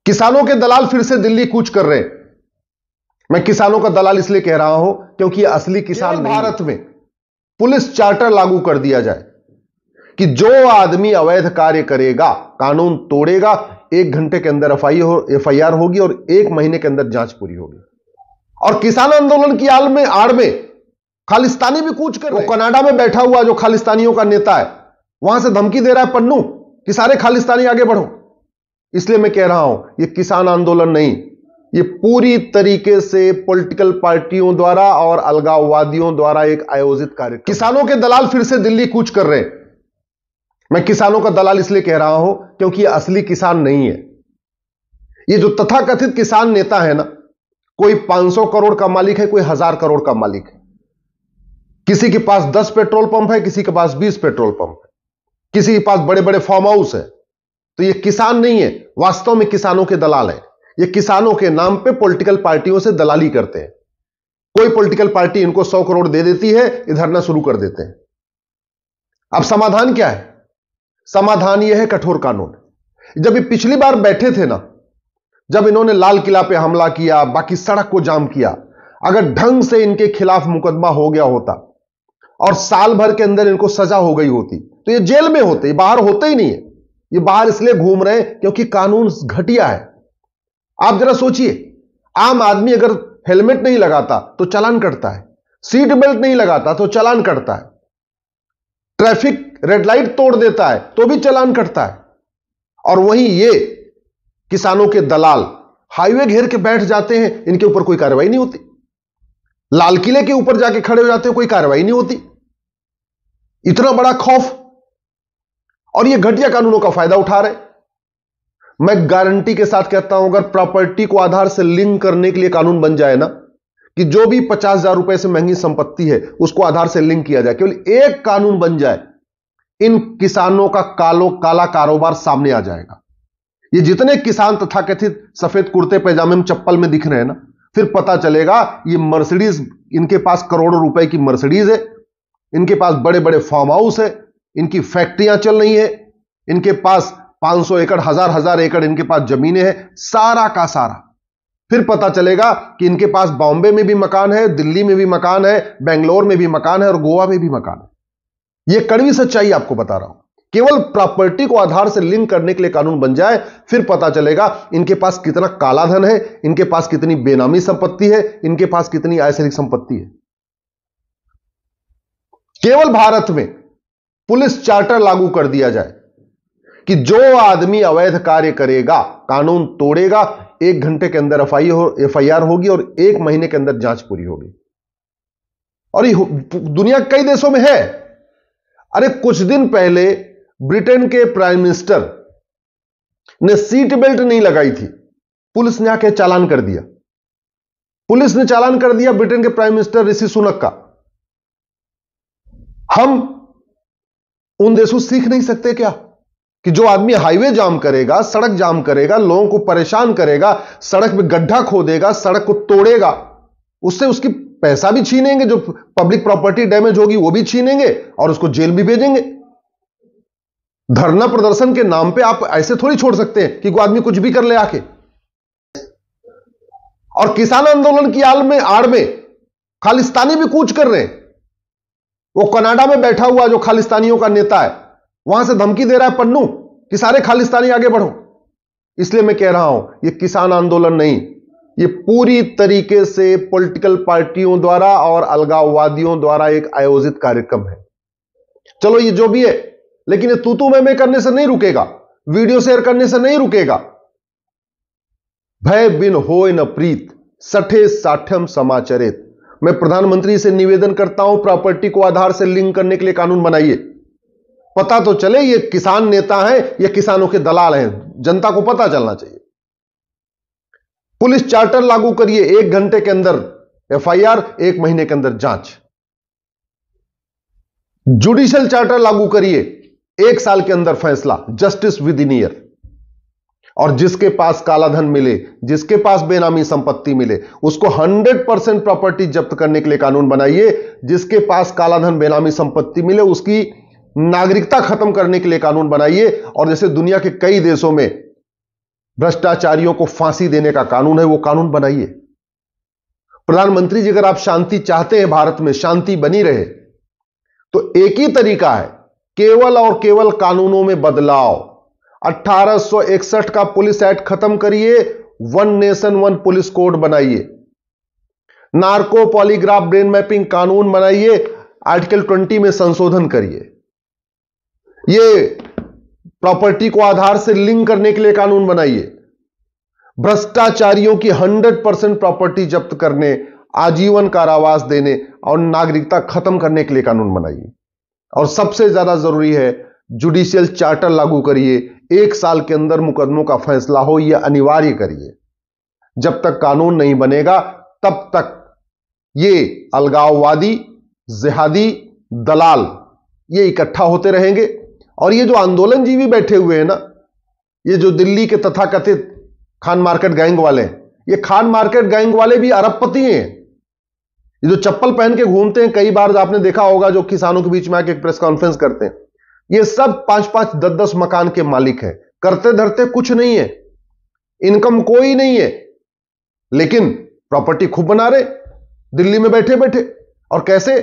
किसानों के दलाल फिर से दिल्ली कूच कर रहे हैं। मैं किसानों का दलाल इसलिए कह रहा हूं क्योंकि असली किसान भारत में पुलिस चार्टर लागू कर दिया जाए कि जो आदमी अवैध कार्य करेगा, कानून तोड़ेगा, 1 घंटे के अंदर एफआईआर होगी और 1 महीने के अंदर जांच पूरी होगी। और किसान आंदोलन की आड़ में खालिस्तानी भी कूच कर रहे हैं। वो कनाडा में बैठा हुआ जो खालिस्तानियों का नेता है, वहां से धमकी दे रहा है पन्नू कि सारे खालिस्तानी आगे बढ़ो। इसलिए मैं कह रहा हूं, यह किसान आंदोलन नहीं, यह पूरी तरीके से पॉलिटिकल पार्टियों द्वारा और अलगाववादियों द्वारा एक आयोजित कार्यक्रम। किसानों के दलाल फिर से दिल्ली कूच कर रहे हैं। मैं किसानों का दलाल इसलिए कह रहा हूं क्योंकि यह असली किसान नहीं है। ये जो तथाकथित किसान नेता है ना, कोई 500 करोड़ का मालिक है, कोई 1000 करोड़ का मालिक है। किसी के पास 10 पेट्रोल पंप है, किसी के पास 20 पेट्रोल पंप है, किसी के पास बड़े बड़े फार्म हाउस है। तो ये किसान नहीं है, वास्तव में किसानों के दलाल हैं। ये किसानों के नाम पे पॉलिटिकल पार्टियों से दलाली करते हैं। कोई पॉलिटिकल पार्टी इनको 100 करोड़ दे देती है, धरना शुरू कर देते हैं। अब समाधान क्या है? समाधान यह है कठोर कानून। जब ये पिछली बार बैठे थे ना, जब इन्होंने लाल किला पे हमला किया, बाकी सड़क को जाम किया, अगर ढंग से इनके खिलाफ मुकदमा हो गया होता और साल भर के अंदर इनको सजा हो गई होती तो ये जेल में होते, ये बाहर होते ही नहीं है। ये बाहर इसलिए घूम रहे हैं क्योंकि कानून घटिया है। आप जरा सोचिए, आम आदमी अगर हेलमेट नहीं लगाता तो चालान कटता है, सीट बेल्ट नहीं लगाता तो चालान कटता है, ट्रैफिक रेड लाइट तोड़ देता है तो भी चालान कटता है। और वहीं ये किसानों के दलाल हाईवे घेर के बैठ जाते हैं, इनके ऊपर कोई कार्रवाई नहीं होती। लाल किले के ऊपर जाके खड़े हो जाते हैं, कोई कार्रवाई नहीं होती। इतना बड़ा खौफ, और ये घटिया कानूनों का फायदा उठा रहे। मैं गारंटी के साथ कहता हूं, अगर प्रॉपर्टी को आधार से लिंक करने के लिए कानून बन जाए ना, कि जो भी 50,000 रुपए से महंगी संपत्ति है उसको आधार से लिंक किया जाए, केवल एक कानून बन जाए, इन किसानों का काला कारोबार सामने आ जाएगा। ये जितने किसान तथाकथित सफेद कुर्ते पैजामे में चप्पल में दिख रहे हैं ना, फिर पता चलेगा ये मर्सिडीज, इनके पास करोड़ों रुपए की मर्सिडीज है, इनके पास बड़े बड़े फार्म हाउस है, इनकी फैक्ट्रियां चल रही है, इनके पास 500 एकड़, 1000 एकड़ इनके पास जमीनें हैं, सारा का सारा। फिर पता चलेगा कि इनके पास बॉम्बे में भी मकान है, दिल्ली में भी मकान है, बेंगलोर में भी मकान है और गोवा में भी मकान है। यह कड़वी सच्चाई आपको बता रहा हूं। केवल प्रॉपर्टी को आधार से लिंक करने के लिए कानून बन जाए, फिर पता चलेगा इनके पास कितना काला धन है, इनके पास कितनी बेनामी संपत्ति है, इनके पास कितनी आयसरिक संपत्ति है। केवल भारत में पुलिस चार्टर लागू कर दिया जाए कि जो आदमी अवैध कार्य करेगा, कानून तोड़ेगा, 1 घंटे के अंदर एफआईआर होगी और 1 महीने के अंदर जांच पूरी होगी। और ये दुनिया के कई देशों में है। अरे कुछ दिन पहले ब्रिटेन के प्राइम मिनिस्टर ने सीट बेल्ट नहीं लगाई थी, पुलिस ने आके चालान कर दिया। पुलिस ने चालान कर दिया ब्रिटेन के प्राइम मिनिस्टर ऋषि सुनक का। हम उन देशों से सीख नहीं सकते क्या कि जो आदमी हाईवे जाम करेगा, सड़क जाम करेगा, लोगों को परेशान करेगा, सड़क में गड्ढा खोदेगा, सड़क को तोड़ेगा, उससे उसकी पैसा भी छीनेंगे, जो पब्लिक प्रॉपर्टी डैमेज होगी वो भी छीनेंगे और उसको जेल भी भेजेंगे। धरना प्रदर्शन के नाम पे आप ऐसे थोड़ी छोड़ सकते हैं कि कोई आदमी कुछ भी कर ले आके। और किसान आंदोलन की आड़ में खालिस्तानी भी कूच कर रहे हैं। वो कनाडा में बैठा हुआ जो खालिस्तानियों का नेता है, वहां से धमकी दे रहा है पन्नू कि सारे खालिस्तानी आगे बढ़ो। इसलिए मैं कह रहा हूं, यह किसान आंदोलन नहीं, यह पूरी तरीके से पॉलिटिकल पार्टियों द्वारा और अलगाववादियों द्वारा एक आयोजित कार्यक्रम है। चलो ये जो भी है, लेकिन ये तू मैं करने से नहीं रुकेगा, वीडियो शेयर करने से नहीं रुकेगा। भय बिन होय न प्रीत, सठे साठ्यम समाचरित। मैं प्रधानमंत्री से निवेदन करता हूं, प्रॉपर्टी को आधार से लिंक करने के लिए कानून बनाइए। पता तो चले ये किसान नेता हैं, ये किसानों के दलाल हैं, जनता को पता चलना चाहिए। पुलिस चार्टर लागू करिए, 1 घंटे के अंदर एफआईआर, 1 महीने के अंदर जांच। जुडिशियल चार्टर लागू करिए, 1 साल के अंदर फैसला, जस्टिस विद इन ईयर। और जिसके पास काला धन मिले, जिसके पास बेनामी संपत्ति मिले, उसको 100% प्रॉपर्टी जब्त करने के लिए कानून बनाइए। जिसके पास काला धन बेनामी संपत्ति मिले, उसकी नागरिकता खत्म करने के लिए कानून बनाइए। और जैसे दुनिया के कई देशों में भ्रष्टाचारियों को फांसी देने का कानून है, वो कानून बनाइए। प्रधानमंत्री जी, अगर आप शांति चाहते हैं, भारत में शांति बनी रहे, तो एक ही तरीका है, केवल और केवल कानूनों में बदलाव। 1861 का पुलिस एक्ट खत्म करिए, one nation one police code बनाइए। नार्को पॉलीग्राफ ब्रेन मैपिंग कानून बनाइए, आर्टिकल 20 में संशोधन करिए। ये प्रॉपर्टी को आधार से लिंक करने के लिए कानून बनाइए। भ्रष्टाचारियों की 100% प्रॉपर्टी जब्त करने, आजीवन कारावास देने और नागरिकता खत्म करने के लिए कानून बनाइए। और सबसे ज्यादा जरूरी है, जुडिशियल चार्टर लागू करिए। 1 साल के अंदर मुकदमों का फैसला हो, यह अनिवार्य करिए। जब तक कानून नहीं बनेगा, तब तक ये अलगाववादी, जिहादी, दलाल ये इकट्ठा होते रहेंगे। और ये जो आंदोलनजीवी बैठे हुए हैं ना, ये जो दिल्ली के तथाकथित खान मार्केट गैंग वाले हैं, ये खान मार्केट गैंग वाले भी अरबपति हैं। ये जो चप्पल पहन के घूमते हैं, कई बार आपने देखा होगा, जो किसानों के बीच में आके प्रेस कॉन्फ्रेंस करते हैं, ये सब 5-5, 10-10 मकान के मालिक हैं। करते धरते कुछ नहीं है, इनकम कोई नहीं है, लेकिन प्रॉपर्टी खूब बना रहे दिल्ली में बैठे बैठे। और कैसे?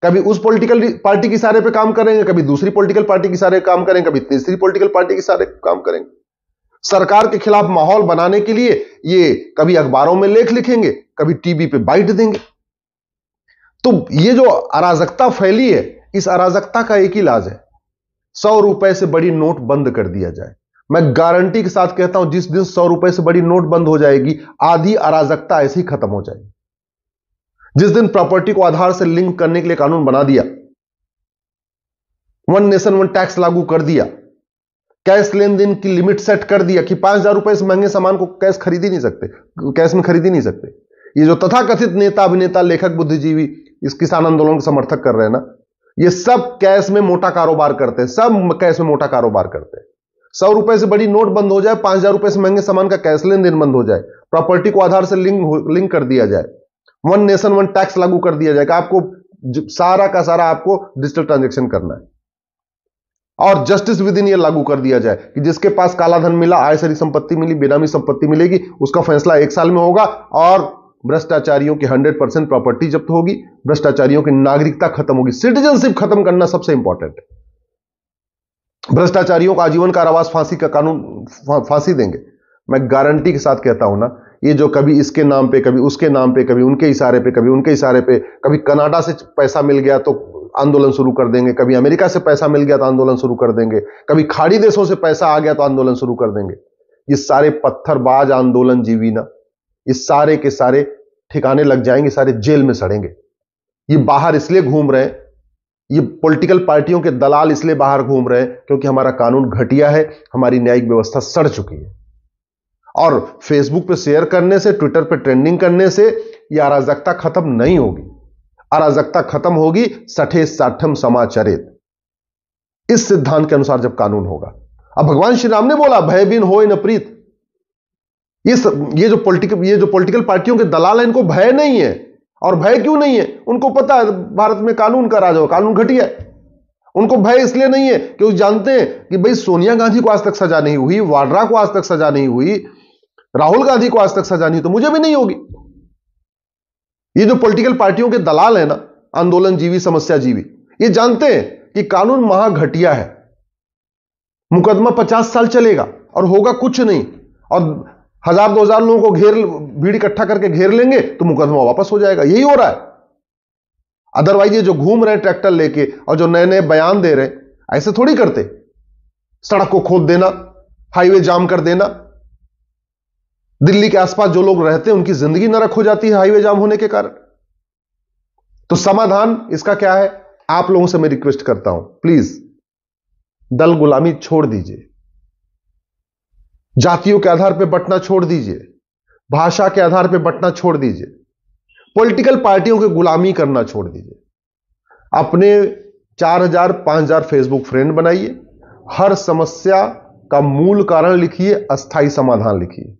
कभी उस पॉलिटिकल पार्टी की सारे पे काम करेंगे, कभी दूसरी पॉलिटिकल पार्टी की सारे काम करेंगे, कभी तीसरी पॉलिटिकल पार्टी की सारे काम करेंगे। सरकार के खिलाफ माहौल बनाने के लिए ये कभी अखबारों में लेख लिखेंगे, कभी टीवी पे बाइट देंगे। तो ये जो अराजकता फैली है, इस अराजकता का एक ही इलाज है, 100 रुपए से बड़ी नोट बंद कर दिया जाए। मैं गारंटी के साथ कहता हूं, जिस दिन 100 रुपए से बड़ी नोट बंद हो जाएगी, आधी अराजकता ऐसी खत्म हो जाएगी। जिस दिन प्रॉपर्टी को आधार से लिंक करने के लिए कानून बना दिया, वन नेशन वन टैक्स लागू कर दिया, कैश लेन देन की लिमिट सेट कर दिया कि 5,000 रुपए से महंगे सामान को कैश खरीद ही नहीं सकते, कैश में खरीद ही नहीं सकते। ये जो तथाकथित नेता, अभिनेता, लेखक, बुद्धिजीवी इस किसान आंदोलन को समर्थक कर रहे हैं ना, ये सब कैश में मोटा कारोबार करते हैं, सब कैश में मोटा कारोबार करते हैं। 100 रुपए से बड़ी नोट बंद हो जाए, 5,000 रुपए से महंगे सामान का कैश लेन देन बंद हो जाए, प्रॉपर्टी को आधार से लिंक कर दिया जाए, वन नेशन वन टैक्स लागू कर दिया जाएगा। आपको सारा का सारा आपको डिजिटल ट्रांजैक्शन करना है। और जस्टिस विद इन ईयर लागू कर दिया जाए कि जिसके पास काला धन मिला, आय से संपत्ति मिली, बेनामी संपत्ति मिलेगी, उसका फैसला 1 साल में होगा। और भ्रष्टाचारियों की 100% प्रॉपर्टी जब्त होगी, भ्रष्टाचारियों की नागरिकता खत्म होगी। सिटीजनशिप खत्म करना सबसे इंपॉर्टेंट है। भ्रष्टाचारियों को आजीवन कारावास, फांसी का कानून, फांसी देंगे। मैं गारंटी के साथ कहता हूं ना, ये जो कभी इसके नाम पे, कभी उसके नाम पे, कभी उनके इशारे पे, कभी उनके इशारे पे, कभी कनाडा से पैसा मिल गया तो आंदोलन शुरू कर देंगे, कभी अमेरिका से पैसा मिल गया तो आंदोलन शुरू कर देंगे, कभी खाड़ी देशों से पैसा आ गया तो आंदोलन शुरू कर देंगे। ये सारे पत्थरबाज आंदोलन जीवी ना, ये सारे के सारे ठिकाने लग जाएंगे, सारे जेल में सड़ेंगे। ये बाहर इसलिए घूम रहे हैं, ये पॉलिटिकल पार्टियों के दलाल इसलिए बाहर घूम रहे हैं क्योंकि हमारा कानून घटिया है, हमारी न्यायिक व्यवस्था सड़ चुकी है। और फेसबुक पे शेयर करने से, ट्विटर पे ट्रेंडिंग करने से यह अराजकता खत्म नहीं होगी। अराजकता खत्म होगी सठे साठम समाचरित, इस सिद्धांत के अनुसार जब कानून होगा। अब भगवान श्री राम ने बोला, भय बिन होय न प्रीत। ये जो पॉलिटिकल पार्टियों के दलाल हैं, इनको भय नहीं है। और भय क्यों नहीं है? उनको पता है भारत में कानून का राज हो, कानून घटिया है। उनको भय इसलिए नहीं है कि वो जानते हैं कि भाई सोनिया गांधी को आज तक सजा नहीं हुई, वाड्रा को आज तक सजा नहीं हुई, राहुल गांधी को आज तक सजा नहीं, तो मुझे भी नहीं होगी। ये जो पॉलिटिकल पार्टियों के दलाल है ना, आंदोलन जीवी, समस्या जीवी, ये जानते हैं कि कानून महा घटिया है। मुकदमा 50 साल चलेगा और होगा कुछ नहीं, और 1000-2000 लोगों को भीड़ इकट्ठा करके घेर लेंगे तो मुकदमा वापस हो जाएगा। यही हो रहा है। अदरवाइज ये जो घूम रहे हैं ट्रैक्टर लेके और जो नए नए बयान दे रहे हैं, ऐसे थोड़ी करते। सड़क को खोद देना, हाईवे जाम कर देना, दिल्ली के आसपास जो लोग रहते हैं उनकी जिंदगी नरक हो जाती है हाईवे जाम होने के कारण। तो समाधान इसका क्या है? आप लोगों से मैं रिक्वेस्ट करता हूं, प्लीज दल गुलामी छोड़ दीजिए, जातियों के आधार पर बंटना छोड़ दीजिए, भाषा के आधार पर बंटना छोड़ दीजिए, पॉलिटिकल पार्टियों की गुलामी करना छोड़ दीजिए। अपने 4000 5000 फेसबुक फ्रेंड बनाइए, हर समस्या का मूल कारण लिखिए, अस्थायी समाधान लिखिए।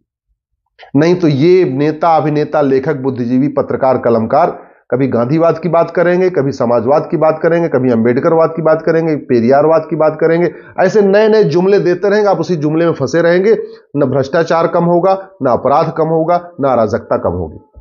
नहीं तो ये नेता, अभिनेता, लेखक, बुद्धिजीवी, पत्रकार, कलमकार कभी गांधीवाद की बात करेंगे, कभी समाजवाद की बात करेंगे, कभी अंबेडकरवाद की बात करेंगे, पेरियारवाद की बात करेंगे। ऐसे नए नए जुमले देते रहेंगे, आप उसी जुमले में फंसे रहेंगे। न भ्रष्टाचार कम होगा, न अपराध कम होगा, न अराजकता कम होगी।